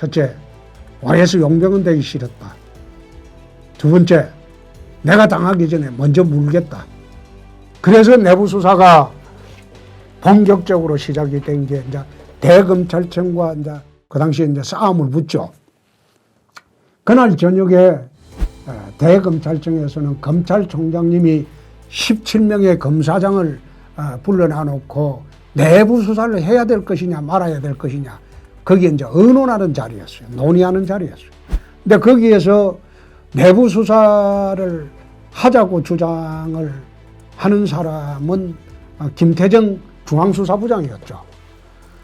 첫째, YS 용병은 되기 싫었다. 두 번째, 내가 당하기 전에 먼저 물겠다. 그래서 내부 수사가 본격적으로 시작이 된 게 이제 대검찰청과 이제 그 당시에 이제 싸움을 붙죠. 그날 저녁에 대검찰청에서는 검찰총장님이 17명의 검사장을 불러놔 놓고 내부 수사를 해야 될 것이냐 말아야 될 것이냐 거기에 이제 의논하는 자리였어요. 논의하는 자리였어요. 근데 거기에서 내부 수사를 하자고 주장을 하는 사람은 김태정 중앙수사부장이었죠.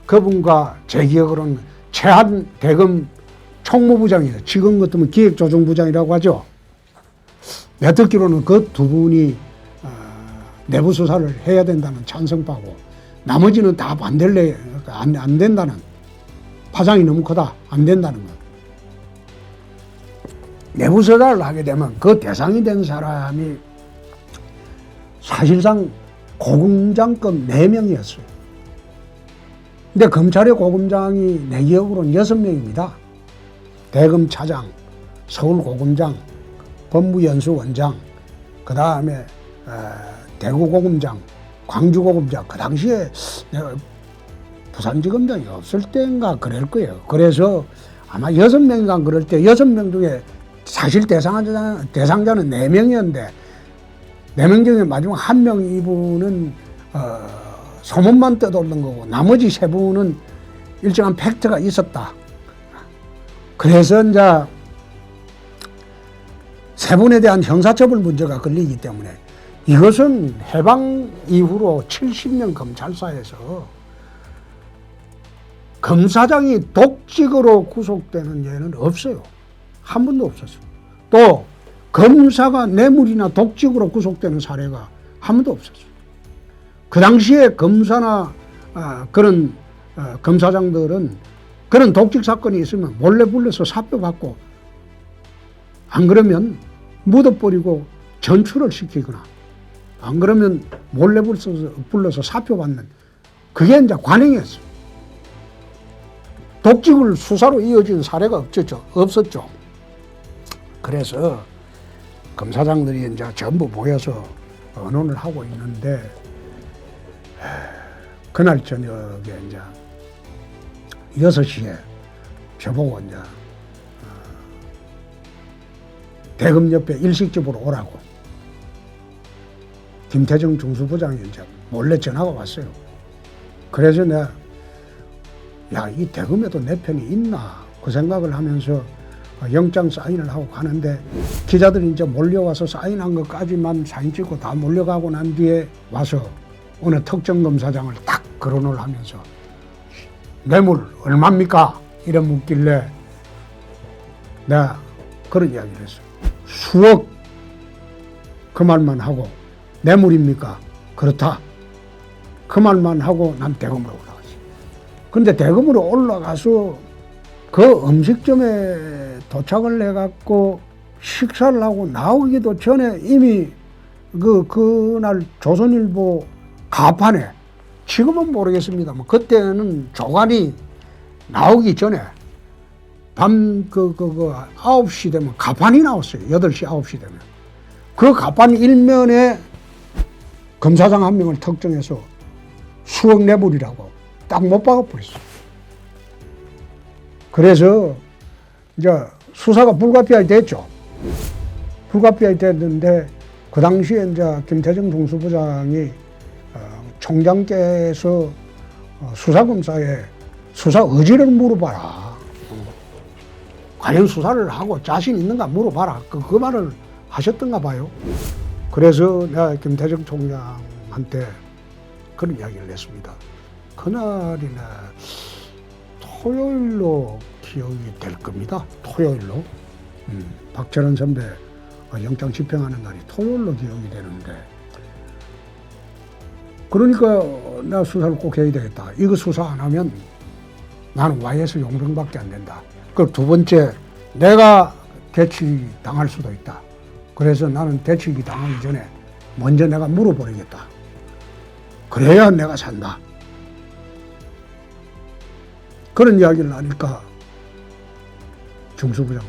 그분과 제 기억으로는 최한 대검 총무부장이에요. 지금 같으면 기획조정부장이라고 하죠. 내가 듣기로는 그 두 분이 내부 수사를 해야 된다는 찬성파고 나머지는 다 반대를 안 된다는, 파장이 너무 크다, 안 된다는 것. 내부 수사를 하게 되면 그 대상이 된 사람이 사실상 고검장급 4명이었어요. 근데 검찰의 고검장이 내 기억으로는 6명입니다. 대검차장, 서울고검장, 법무연수원장, 그 다음에 대구고검장, 광주고검장, 그 당시에 내가 부산지검장이 없을 때인가 그럴 거예요. 그래서 아마 6명인가 그럴 때 6명 중에 사실 대상자는 4명이었는데 4명 중에 마지막 1명 이분은 소문만 떠돌던 거고 나머지 3분은 일정한 팩트가 있었다. 그래서 이제 3분에 대한 형사처벌 문제가 걸리기 때문에 이것은 해방 이후로 70년 검찰사에서 검사장이 독직으로 구속되는 예는 없어요. 한 번도 없었어요. 또 검사가 뇌물이나 독직으로 구속되는 사례가 한 번도 없었어요. 그 당시에 검사나 그런 검사장들은 그런 독직 사건이 있으면 몰래 불러서 사표받고 안 그러면 묻어버리고 전출을 시키거나 안 그러면 몰래 불러서 사표받는 그게 이제 관행이었어요. 독직을 수사로 이어진 사례가 없었죠. 그래서 검사장들이 이제 전부 모여서 의논을 하고 있는데 그날 저녁에 이제 6시에 저보고 이제 대검 옆에 일식집으로 오라고 김태정 중수부장이 이제 몰래 전화가 왔어요. 그래서 내가 이 대검에도 내 편이 있나 그 생각을 하면서 영장 사인을 하고 가는데 기자들이 이제 몰려와서 사인한 것까지만 사인 찍고 다 몰려가고 난 뒤에 와서 어느 특정 검사장을 딱 거론을 하면서 뇌물 얼마입니까? 이래 묻길래 내가 그런 이야기를 했어요. 수억. 그 말만 하고 뇌물입니까? 그렇다. 그 말만 하고 난 대검으로 올라갔어요. 근데 대검으로 올라가서 그 음식점에 도착을 해갖고 식사를 하고 나오기도 전에 이미 그날 조선일보 가판에 지금은 모르겠습니다만 그때는 조간이 나오기 전에 밤 9시 되면 가판이 나왔어요. 8시 9시 되면 그 가판 일면에 검사장 한 명을 특정해서 수억 뇌물이라고 딱 못 박아버렸어요. 그래서 이제 수사가 불가피하게 됐죠. 불가피하게 됐는데 그 당시에 이제 김태정 중수부장이 총장께서 수사검사에 수사 의지를 물어봐라. 과연 수사를 하고 자신 있는가 물어봐라. 그 말을 하셨던가 봐요. 그래서 내가 김태정 총장한테 그런 이야기를 했습니다. 그날이나 토요일로 기억이 될 겁니다. 토요일로. 박철원 선배 영장 집행하는 날이 토요일로 기억이 되는데 그러니까 나 수사를 꼭 해야 되겠다. 이거 수사 안 하면 나는 YS 용병밖에 안 된다. 그 두 번째, 내가 대치 당할 수도 있다. 그래서 나는 대치기 당하기 전에 먼저 내가 물어버리겠다. 그래야 내가 산다. 그런 이야기를 하니까 중수부장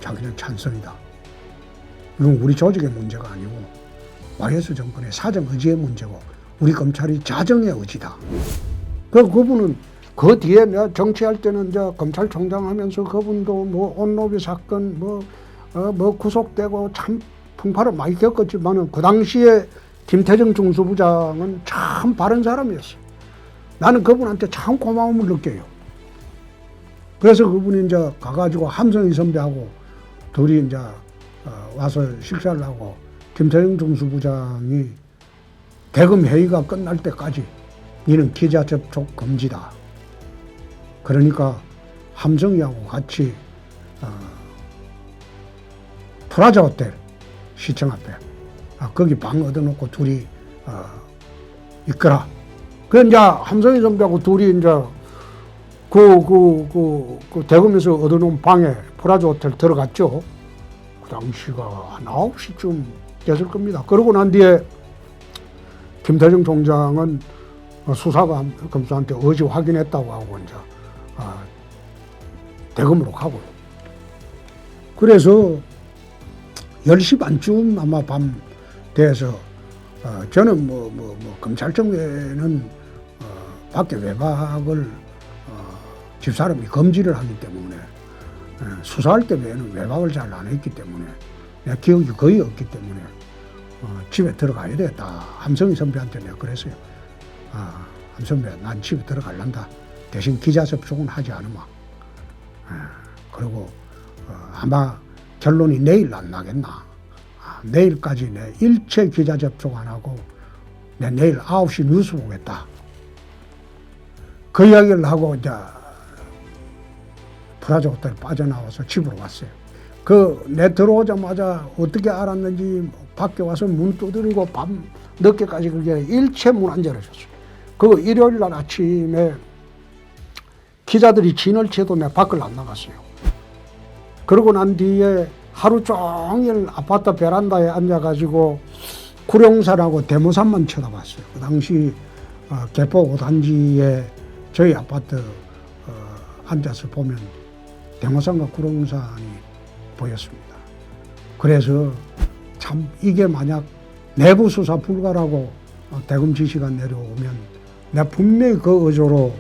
자기는 찬성이다. 이건 우리 조직의 문제가 아니고 YS 정권의 사정 의지의 문제고 우리 검찰이 자정의 의지다. 그분은 그 뒤에 내가 정치할 때는 이제 검찰총장 하면서 그분도 뭐 온로비 사건 뭐 구속되고 참 풍파를 많이 겪었지만은 그 당시에 김태정 중수부장은 참 바른 사람이었어. 나는 그분한테 참 고마움을 느껴요. 그래서 그분이 이제 가가지고 함성희 선배하고 둘이 이제 와서 식사를 하고 김태정 중수부장이 대검 회의가 끝날 때까지 이는 기자 접촉 금지다. 그러니까 함성희하고 같이 프라자 호텔 시청 앞에 거기 방 얻어놓고 둘이 있거라. 그 이제 함성희 선배하고 둘이 이제 그 대검에서 얻어놓은 방에 프라자 호텔 들어갔죠. 그 당시가 한 9시쯤 됐을 겁니다. 그러고 난 뒤에 김태정 총장은 수사가 검사한테 어제 확인했다고 하고 이제 대검으로 가고요. 그래서 10시 반쯤 아마 밤 돼서 저는 검찰청에는 밖에 외박을 집사람이 금지를 하기 때문에 수사할 때 외에는 외박을 잘 안 했기 때문에 내 기억이 거의 없기 때문에 집에 들어가야 되겠다. 함성희 선배한테 내가 그랬어요. 함선배, 난 집에 들어갈란다. 대신 기자 접촉은 하지 않으마. 그리고 아마 결론이 내일 안 나겠나. 내일까지 내 일체 기자 접촉 안 하고 내 내일 9시 뉴스 보겠다. 그 이야기를 하고 이제 프라자 호텔 빠져나와서 집으로 왔어요. 내 들어오자마자 어떻게 알았는지 밖에 와서 문 두드리고 밤 늦게까지 그게 일체 문 안 열어줬어요. 그 일요일 날 아침에 기자들이 진을 쳐도 내 밖을 안 나갔어요. 그러고 난 뒤에 하루 종일 아파트 베란다에 앉아가지고 구룡산하고 대모산만 쳐다봤어요. 그 당시 개포 5단지에 저희 아파트 앉아서 보면 대모산과 구룡산이 보였습니다. 그래서 참 이게 만약 내부 수사 불가라고 대검 지시가 내려오면 내가 분명히 그 의조로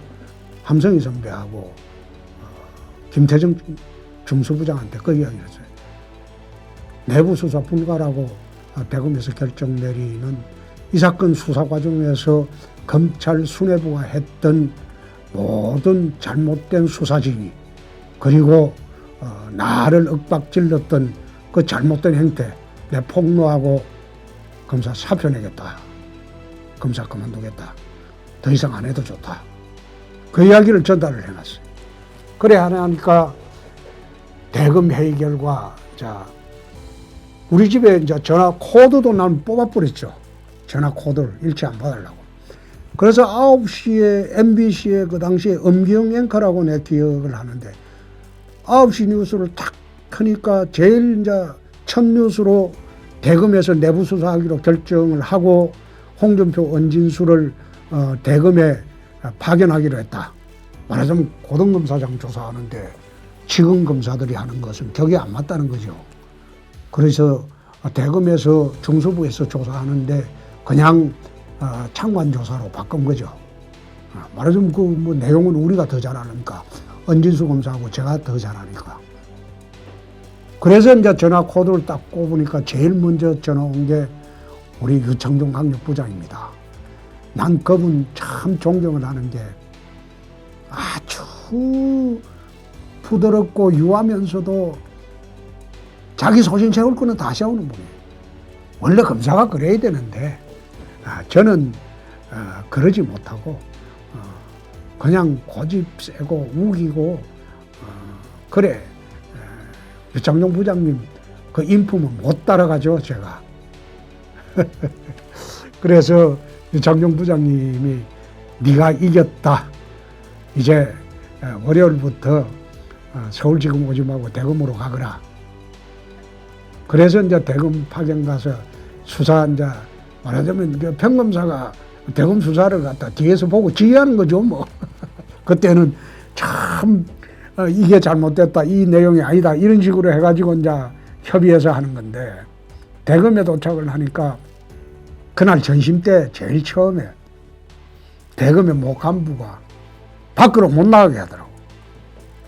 함성희 선배하고 김태정 중수부장한테 그 이야기를 했어요. 내부 수사 불가라고 대검에서 결정 내리는 이 사건 수사 과정에서 검찰 수뇌부가 했던 모든 잘못된 수사지휘 그리고 나를 윽박질렀던 그 잘못된 행태 내 폭로하고 검사 사표 내겠다. 검사 그만두겠다. 더 이상 안 해도 좋다. 그 이야기를 전달을 해놨어요. 그래 하니까 대검 회의 결과 우리 집에 이제 전화 코드도 난 뽑아버렸죠. 전화 코드를 일체 안 받으려고. 그래서 9시에 MBC에 그 당시에 엄기영 앵커라고 내 기억을 하는데 9시 뉴스를 탁 크니까 제일 이제 첫 뉴스로 대검에서 내부 수사하기로 결정을 하고 홍준표, 은진수를 대검에 파견하기로 했다. 말하자면 고등검사장 조사하는데 지금 검사들이 하는 것은 격이 안 맞다는 거죠. 그래서 대검에서 중수부에서 조사하는데 그냥 창관 조사로 바꾼 거죠. 말하자면 그 내용은 우리가 더 잘 아니까 은진수 검사하고 제가 더 잘 아니까. 그래서 이제 전화 코드를 딱 꼽으니까 제일 먼저 전화 온 게 우리 유청종 강력부장입니다. 난 그분 참 존경을 하는 게 아주 부드럽고 유하면서도 자기 소신 세울 거는 다 세우는 분이에요. 원래 검사가 그래야 되는데 저는 그러지 못하고 그냥 고집 세고 우기고 그래 유창용 부장님 그 인품은 못 따라가죠 제가. 그래서 유창용 부장님이 네가 이겼다. 이제 월요일부터 서울지검 오지 말고 대검으로 가거라. 그래서 이제 대검 파견 가서 수사 이제 말하자면 그 평검사가 대검 수사를 갖다 뒤에서 보고 지휘하는 거죠 뭐. 그때는 참 이게 잘못됐다, 이 내용이 아니다, 이런 식으로 해가지고 이제 협의해서 하는 건데, 대검에 도착을 하니까 그날 전심 때 제일 처음에 대검의 모 간부가 밖으로 못 나가게 하더라고.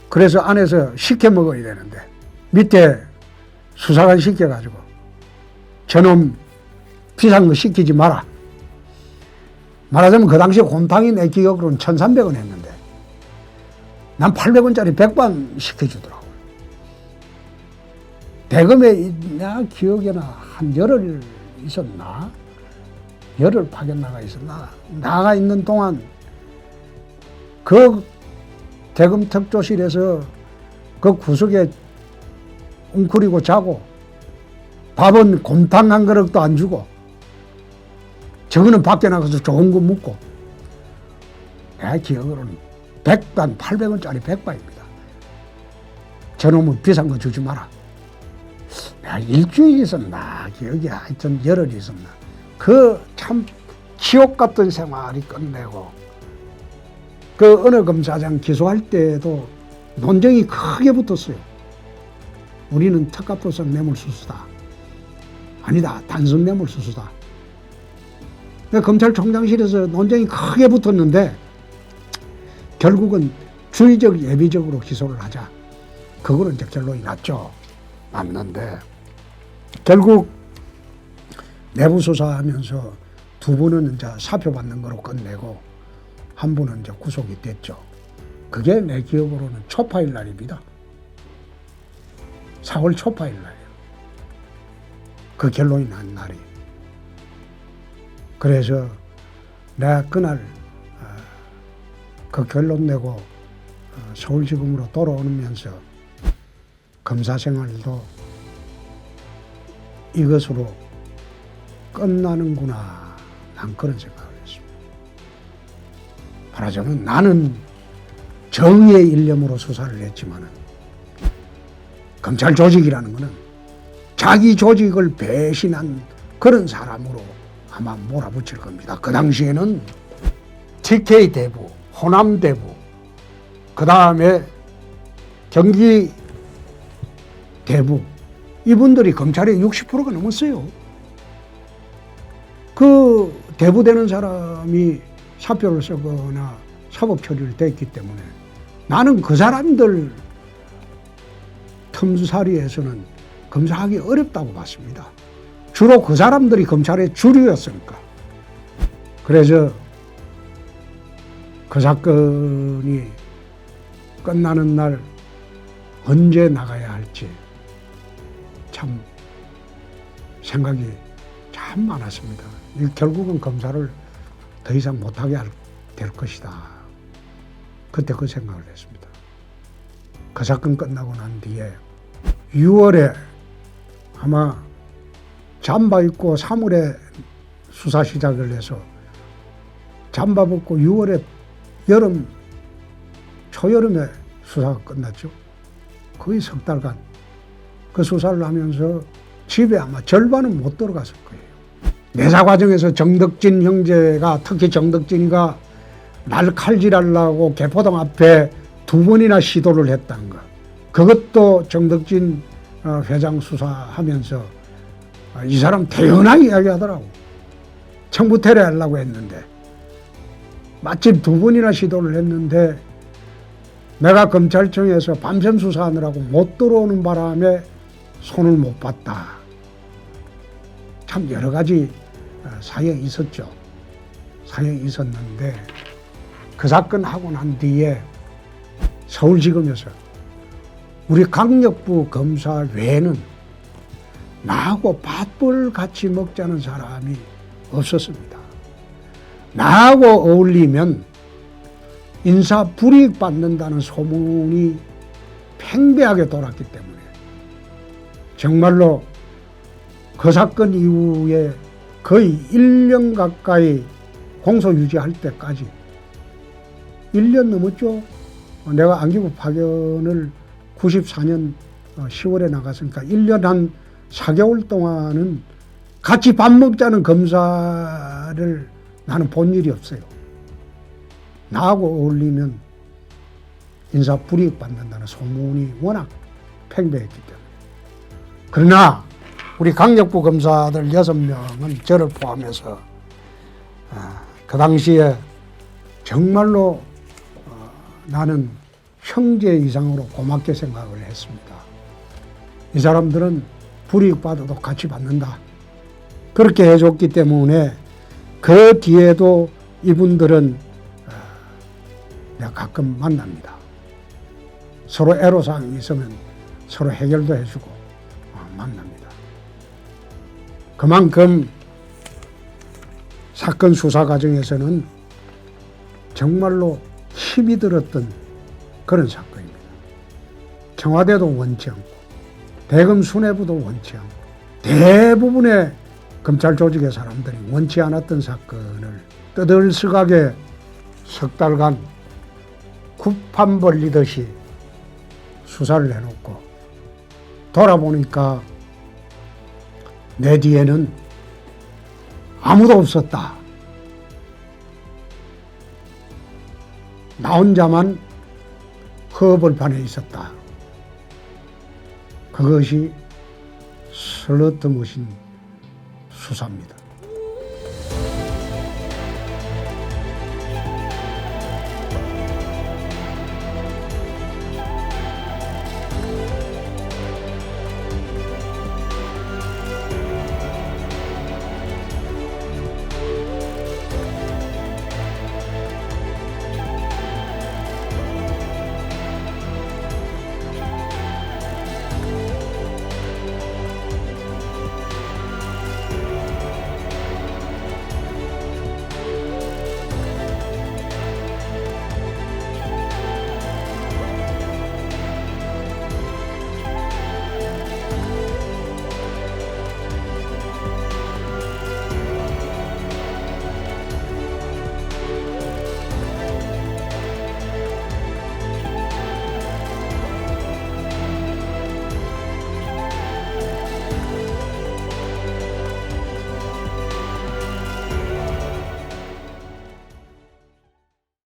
그래서 안에서 시켜 먹어야 되는데 밑에 수사관 시켜가지고 저놈 비싼 거 시키지 마라. 말하자면 그 당시에 곰탕이 내 기억으로는 1,300원 했는데 난 800원짜리 백반 시켜주더라고. 대검에 나 기억에나 한 열흘 있었나? 열흘 파견 나가 있었나? 나가 있는 동안 그 대검 특조실에서 그 구석에 웅크리고 자고 밥은 곰탕 한 그릇도 안 주고 저거는 밖에 나가서 좋은 거 먹고 내 기억으로는 백반 800원짜리 백반입니다. 저놈은 비싼 거 주지 마라. 내가 일주일 있었나 기억이 하여튼 열흘 있었나 그 참 지옥 같은 생활이 끝내고 그 어느 검사장 기소할 때도 논쟁이 크게 붙었어요. 우리는 특가법상 뇌물수수다. 아니다. 단순 뇌물수수다. 검찰총장실에서 논쟁이 크게 붙었는데 결국은 주의적 예비적으로 기소를 하자. 그거는 이제 결론이 났죠. 맞는데 결국 내부 수사하면서 두 분은 이제 사표 받는 거로 끝내고 한 분은 이제 구속이 됐죠. 그게 내 기억으로는 초파일 날입니다. 4월 초파일 날이에요. 그 결론이 난 날이. 그래서 내가 그날 그 결론 내고 서울지검으로 돌아오면서 검사 생활도 이것으로 끝나는구나. 난 그런 생각을 했습니다. 말하자면 나는 정의의 일념으로 수사를 했지만은 검찰 조직이라는 것은 자기 조직을 배신한 그런 사람으로 아마 몰아붙일 겁니다. 그 당시에는 TK 대부, 호남 대부, 그 다음에 경기 대부, 이분들이 검찰의 60%가 넘었어요. 그 대부되는 사람이 사표를 쓰거나 사법 처리를 됐기 때문에 나는 그 사람들 틈사리에서는 검사하기 어렵다고 봤습니다. 주로 그 사람들이 검찰의 주류였으니까. 그래서 그 사건이 끝나는 날 언제 나가야 할지 참 생각이 참 많았습니다. 결국은 검사를 더 이상 못하게 될 것이다. 그때 그 생각을 했습니다. 그 사건 끝나고 난 뒤에 6월에 아마 잠바 입고 3월에 수사 시작을 해서 잠바 벗고 6월에 초여름에 수사가 끝났죠. 거의 석 달간 그 수사를 하면서 집에 아마 절반은 못 들어갔을 거예요. 내사 과정에서 정덕진 형제가, 특히 정덕진이가 날 칼질하려고 개포동 앞에 2번이나 시도를 했다는 거. 그것도 정덕진 회장 수사하면서 이 사람 태연하게 이야기하더라고. 청부태례 하려고 했는데 마침 2번이나 시도를 했는데 내가 검찰청에서 밤샘 수사하느라고 못 들어오는 바람에 손을 못 봤다. 참 여러 가지 사연이 있었죠. 사연이 있었는데 그 사건 하고 난 뒤에 서울지검에서 우리 강력부 검사 외에는 나하고 밥을 같이 먹자는 사람이 없었습니다. 나하고 어울리면 인사 불이익 받는다는 소문이 팽배하게 돌았기 때문에 정말로 그 사건 이후에 거의 1년 가까이 공소 유지할 때까지 1년 넘었죠. 내가 안기부 파견을 94년 10월에 나갔으니까 1년 한 4개월 동안은 같이 밥 먹자는 검사를 나는 본 일이 없어요. 나하고 어울리면 인사 불이익 받는다는 소문이 워낙 팽배했기 때문에. 그러나 우리 강력부 검사들 6명은 저를 포함해서 그 당시에 정말로 나는 형제 이상으로 고맙게 생각을 했습니다. 이 사람들은 불이익 받아도 같이 받는다. 그렇게 해줬기 때문에 그 뒤에도 이분들은 내가 가끔 만납니다. 서로 애로사항이 있으면 서로 해결도 해주고 만납니다. 그만큼 사건 수사 과정에서는 정말로 힘이 들었던 그런 사건입니다. 청와대도 원치 않고 대검 수뇌부도 원치 않고 대부분의 검찰 조직의 사람들이 원치 않았던 사건을 떠들썩하게 석 달간 굽판 벌리듯이 수사를 해놓고 돌아보니까 내 뒤에는 아무도 없었다. 나 혼자만 허벌판에 있었다. 그것이 슬러트머신 수사입니다.